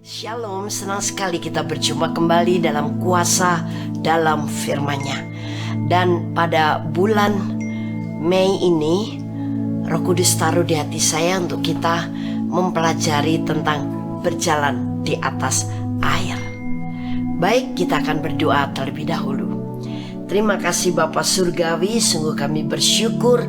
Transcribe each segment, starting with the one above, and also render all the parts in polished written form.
Shalom, senang sekali kita berjumpa kembali dalam kuasa dalam firman-Nya. Dan pada bulan Mei ini, Roh Kudus taruh di hati saya untuk kita mempelajari tentang berjalan di atas air. Baik, kita akan berdoa terlebih dahulu. Terima kasih Bapa Surgawi, sungguh kami bersyukur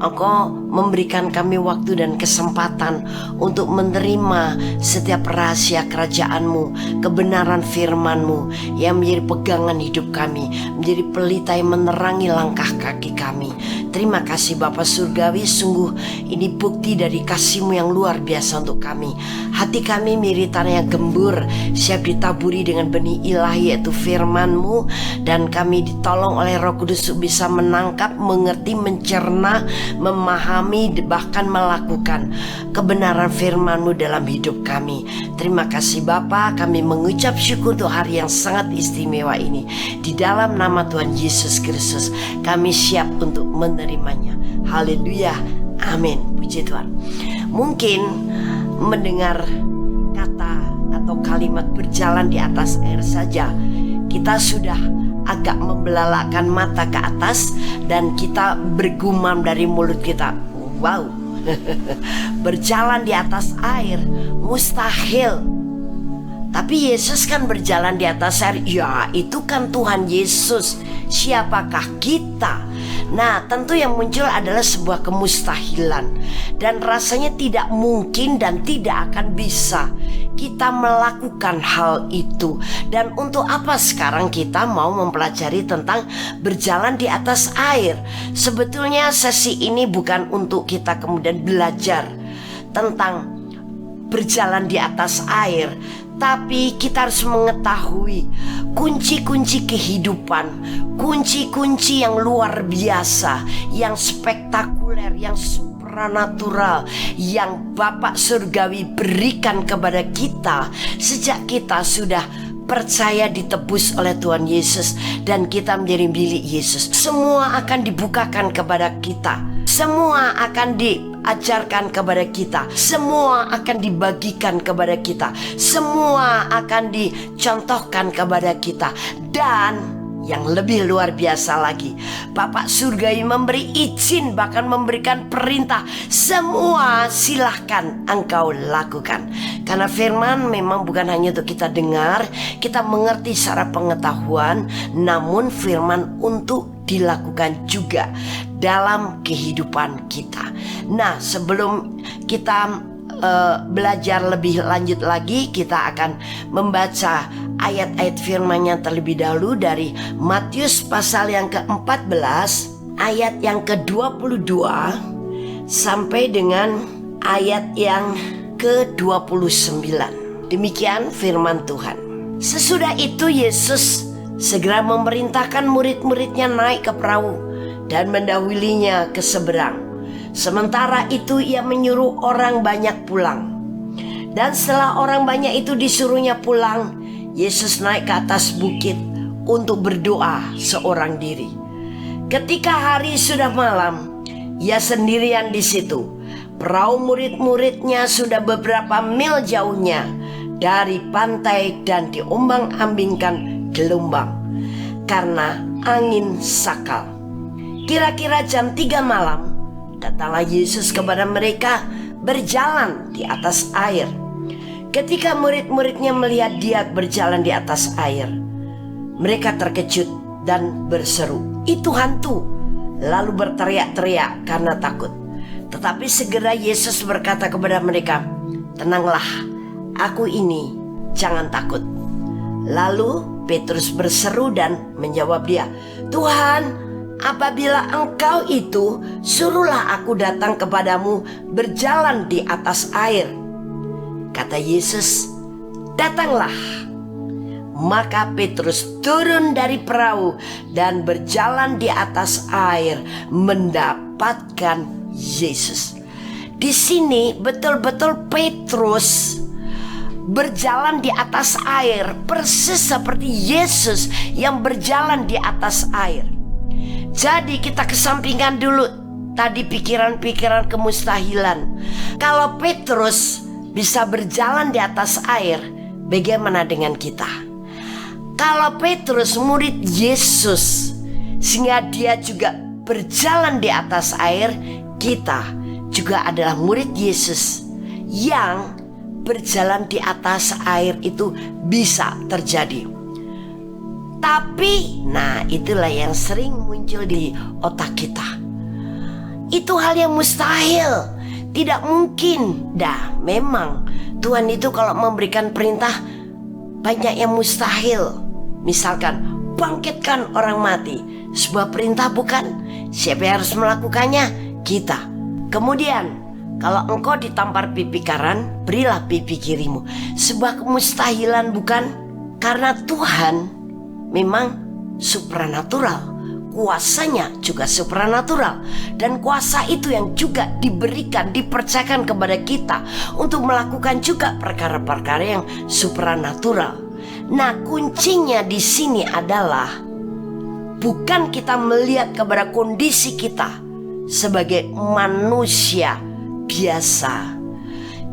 Engkau memberikan kami waktu dan kesempatan untuk menerima setiap rahasia kerajaan-Mu, kebenaran firman-Mu yang menjadi pegangan hidup kami, menjadi pelita yang menerangi langkah kaki kami. Terima kasih Bapa Surgawi, sungguh ini bukti dari kasih-Mu yang luar biasa untuk kami. Hati kami mirip tanah yang gembur, siap ditaburi dengan benih ilahi yaitu firman-Mu, dan kami ditolong oleh Roh Kudus bisa menangkap, mengerti, mencerna, memahami, bahkan melakukan kebenaran firman-Mu dalam hidup kami. Terima kasih Bapa, kami mengucap syukur untuk hari yang sangat istimewa ini. Di dalam nama Tuhan Yesus Kristus kami siap untuk menerimanya. Haleluya, amin. Puji Tuhan. Mungkin mendengar kata atau kalimat berjalan di atas air saja, kita sudah agak membelalakan mata ke atas dan kita bergumam dari mulut kita, wow. Berjalan di atas air mustahil. Tapi Yesus kan berjalan di atas air. Ya, itu kan Tuhan Yesus. Siapakah kita? Nah, tentu yang muncul adalah sebuah kemustahilan, dan rasanya tidak mungkin dan tidak akan bisa kita melakukan hal itu. Dan untuk apa sekarang kita mau mempelajari tentang berjalan di atas air? Sebetulnya sesi ini bukan untuk kita kemudian belajar tentang berjalan di atas air, tapi kita harus mengetahui kunci-kunci kehidupan, kunci-kunci yang luar biasa, yang spektakuler, yang supranatural, yang Bapa Surgawi berikan kepada kita sejak kita sudah percaya ditebus oleh Tuhan Yesus dan kita menjadi milik Yesus. Semua akan dibukakan kepada kita, semua akan diajarkan kepada kita, semua akan dibagikan kepada kita, semua akan dicontohkan kepada kita. Dan yang lebih luar biasa lagi, Bapak Surgawi memberi izin, bahkan memberikan perintah, semua silahkan engkau lakukan. Karena firman memang bukan hanya untuk kita dengar, kita mengerti secara pengetahuan, namun firman untuk dilakukan juga dalam kehidupan kita. Nah, sebelum kita belajar lebih lanjut lagi, kita akan membaca ayat-ayat firman-Nya terlebih dahulu dari Matius pasal yang ke-14 ayat yang ke-22 sampai dengan ayat yang ke-29. Demikian firman Tuhan. Sesudah itu Yesus segera memerintahkan murid-muridnya naik ke perahu dan mendahulunya ke seberang. Sementara itu ia menyuruh orang banyak pulang. Dan setelah orang banyak itu disuruhnya pulang, Yesus naik ke atas bukit untuk berdoa seorang diri. Ketika hari sudah malam, ia sendirian di situ. Perahu murid-muridnya sudah beberapa mil jauhnya dari pantai dan diombang-ambingkan gelombang karena angin sakal. Kira-kira jam 3 malam, datanglah Yesus kepada mereka berjalan di atas air. Ketika murid-muridnya melihat dia berjalan di atas air, mereka terkejut dan berseru, "Itu hantu!" Lalu berteriak-teriak karena takut. Tetapi segera Yesus berkata kepada mereka, "Tenanglah, aku ini, jangan takut." Lalu Petrus berseru dan menjawab dia, "Tuhan, apabila engkau itu, suruhlah aku datang kepadamu berjalan di atas air." Kata Yesus, "Datanglah." Maka Petrus turun dari perahu dan berjalan di atas air mendapatkan Yesus. Di sini betul-betul Petrus berjalan di atas air, persis seperti Yesus yang berjalan di atas air. Jadi kita kesampingkan dulu tadi pikiran-pikiran kemustahilan. Kalau Petrus bisa berjalan di atas air, bagaimana dengan kita? Kalau Petrus murid Yesus sehingga dia juga berjalan di atas air, kita juga adalah murid Yesus yang berjalan di atas air itu bisa terjadi. Tapi, nah itulah yang sering muncul di otak kita. Itu hal yang mustahil, tidak mungkin. Dah, memang Tuhan itu kalau memberikan perintah banyak yang mustahil. Misalkan bangkitkan orang mati, sebuah perintah bukan? Siapa yang harus melakukannya? Kita. Kemudian kalau engkau ditampar pipi kanan, berilah pipi kirimu. Sebuah kemustahilan bukan? Karena Tuhan memang supranatural, kuasanya juga supranatural. Dan kuasa itu yang juga diberikan, dipercayakan kepada kita untuk melakukan juga perkara-perkara yang supranatural. Nah, kuncinya di sini adalah bukan kita melihat kepada kondisi kita sebagai manusia biasa.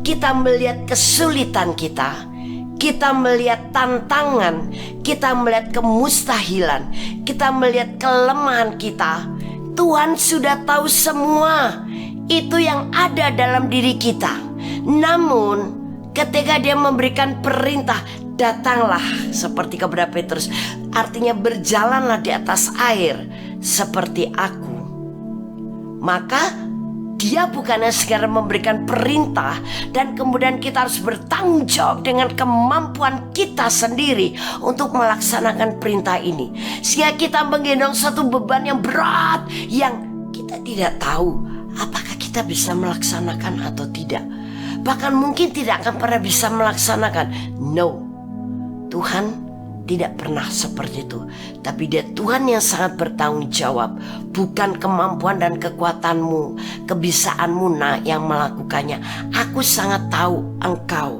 Kita melihat kesulitan kita melihat tantangan, kita melihat kemustahilan, kita melihat kelemahan kita. Tuhan sudah tahu semua itu yang ada dalam diri kita. Namun ketika dia memberikan perintah, datanglah seperti kepada Petrus, artinya berjalanlah di atas air seperti aku. Maka dia bukannya sekedar memberikan perintah dan kemudian kita harus bertanggung jawab dengan kemampuan kita sendiri untuk melaksanakan perintah ini, sehingga kita menggendong satu beban yang berat yang kita tidak tahu apakah kita bisa melaksanakan atau tidak. Bahkan mungkin tidak akan pernah bisa melaksanakan. No, Tuhan tidak pernah seperti itu. Tapi dia Tuhan yang sangat bertanggung jawab. Bukan kemampuan dan kekuatanmu, kebisaanmu yang melakukannya. Aku sangat tahu engkau.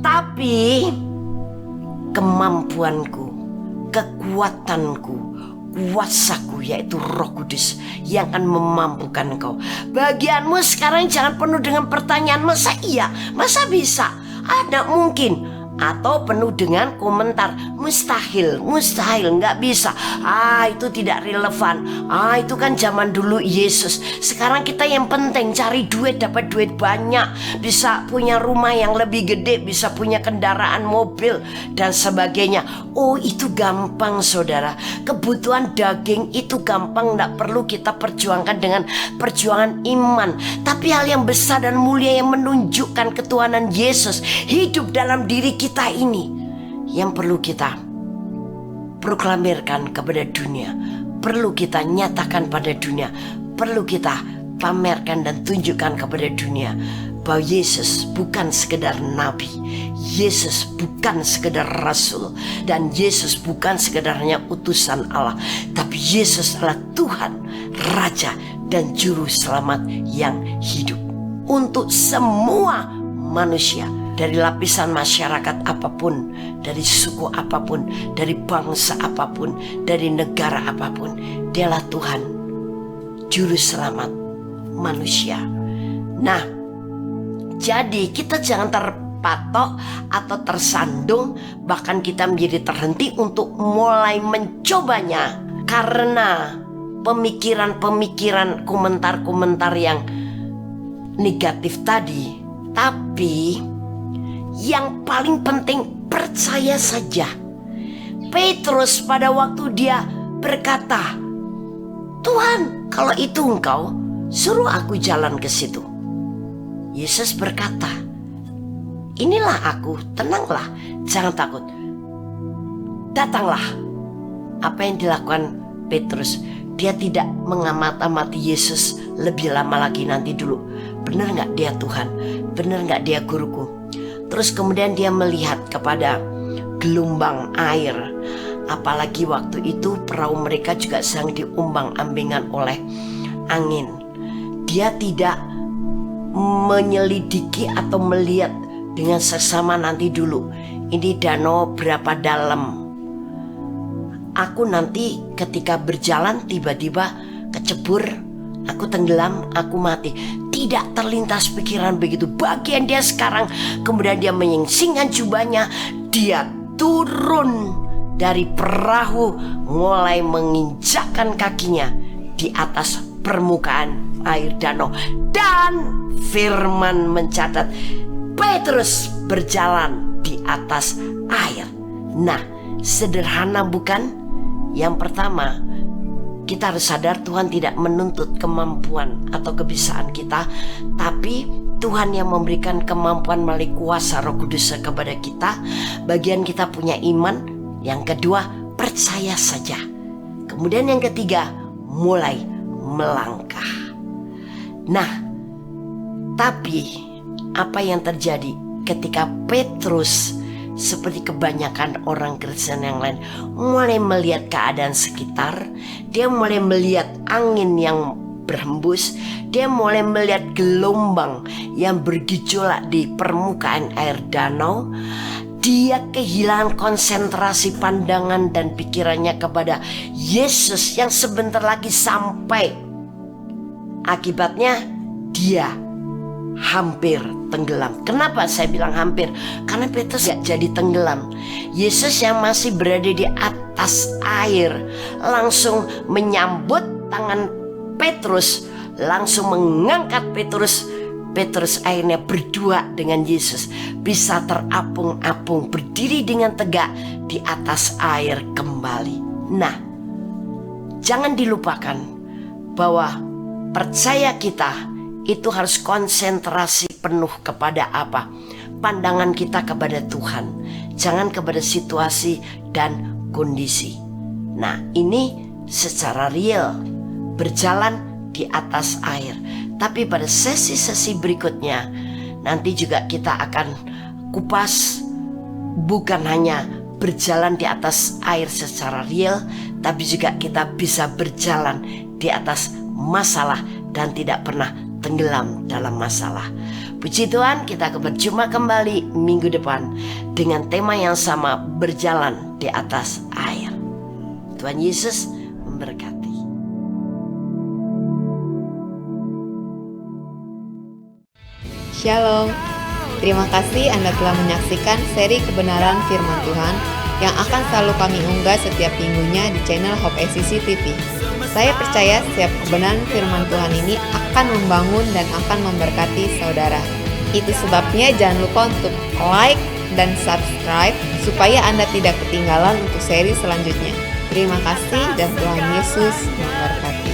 Tapi kemampuanku, kekuatanku, kuasaku yaitu Roh Kudus yang akan memampukan engkau. Bagianmu sekarang jangan penuh dengan pertanyaan, masa iya, masa bisa, ada mungkin, atau penuh dengan komentar mustahil, nggak bisa, itu tidak relevan, itu kan zaman dulu Yesus. Sekarang kita yang penting cari duit, dapat duit banyak, bisa punya rumah yang lebih gede, bisa punya kendaraan mobil dan sebagainya. Oh, itu gampang saudara. Kebutuhan daging itu gampang, nggak perlu kita perjuangkan dengan perjuangan iman. Tapi hal yang besar dan mulia yang menunjukkan ketuhanan Yesus hidup dalam diri kita ini yang perlu kita proklamirkan kepada dunia, perlu kita nyatakan pada dunia, perlu kita pamerkan dan tunjukkan kepada dunia bahwa Yesus bukan sekedar nabi, Yesus bukan sekedar rasul, dan Yesus bukan sekedarnya utusan Allah, tapi Yesus adalah Tuhan, Raja dan Juru Selamat yang hidup untuk semua manusia. Dari lapisan masyarakat apapun, dari suku apapun, dari bangsa apapun, dari negara apapun, dialah Tuhan, Juru Selamat manusia. Nah, jadi kita jangan terpatok atau tersandung, bahkan kita menjadi terhenti untuk mulai mencobanya karena pemikiran-pemikiran, komentar-komentar yang negatif tadi. Tapi yang paling penting, percaya saja. Petrus pada waktu dia berkata, Tuhan, kalau itu engkau, suruh aku jalan ke situ. Yesus berkata, inilah aku, tenanglah, jangan takut. Datanglah. Apa yang dilakukan Petrus? Dia tidak mengamati Yesus lebih lama lagi, nanti dulu. Benar gak dia Tuhan? Benar gak dia guruku? Terus kemudian dia melihat kepada gelombang air. Apalagi waktu itu perahu mereka juga sedang diumbang-ambingan oleh angin. Dia tidak menyelidiki atau melihat dengan seksama, nanti dulu, ini danau berapa dalam. Aku nanti ketika berjalan tiba-tiba kecebur, aku tenggelam, aku mati. tidak terlintas pikiran begitu. Bagian dia sekarang, kemudian dia menyingsingkan jubahnya, dia turun dari perahu, mulai menginjakkan kakinya di atas permukaan air danau. Dan firman mencatat Petrus berjalan di atas air. Nah, sederhana bukan? Yang pertama, kita harus sadar Tuhan tidak menuntut kemampuan atau kebisaan kita, tapi Tuhan yang memberikan kemampuan melalui kuasa Roh Kudus kepada kita. Bagian kita punya iman. Yang kedua, percaya saja. Kemudian yang ketiga, mulai melangkah. Nah, tapi apa yang terjadi ketika Petrus, seperti kebanyakan orang Kristen yang lain, mulai melihat keadaan sekitar? Dia mulai melihat angin yang berhembus, dia mulai melihat gelombang yang bergejolak di permukaan air danau. Dia kehilangan konsentrasi pandangan dan pikirannya kepada Yesus yang sebentar lagi sampai. Akibatnya dia hampir tenggelam. Kenapa saya bilang hampir? Karena Petrus gak jadi tenggelam. Yesus yang masih berada di atas air langsung menyambut tangan Petrus, langsung mengangkat Petrus. Petrus akhirnya berdua dengan Yesus, bisa terapung-apung, berdiri dengan tegak di atas air kembali. Nah, jangan dilupakan bahwa percaya kita itu harus konsentrasi penuh kepada apa? Pandangan kita kepada Tuhan, jangan kepada situasi dan kondisi. Nah, ini secara real berjalan di atas air. Tapi pada sesi-sesi berikutnya nanti juga kita akan kupas bukan hanya berjalan di atas air secara real, tapi juga kita bisa berjalan di atas masalah dan tidak pernah tenggelam dalam masalah. Puji Tuhan, kita akan berjumpa kembali minggu depan dengan tema yang sama, berjalan di atas air. Tuhan Yesus memberkati. Shalom. Terima kasih Anda telah menyaksikan seri kebenaran firman Tuhan yang akan selalu kami unggah setiap minggunya di channel Hope SCC TV. Saya percaya setiap kebenaran firman Tuhan ini akan membangun dan akan memberkati saudara. Itu sebabnya jangan lupa untuk like dan subscribe supaya Anda tidak ketinggalan untuk seri selanjutnya. Terima kasih dan Tuhan Yesus memberkati.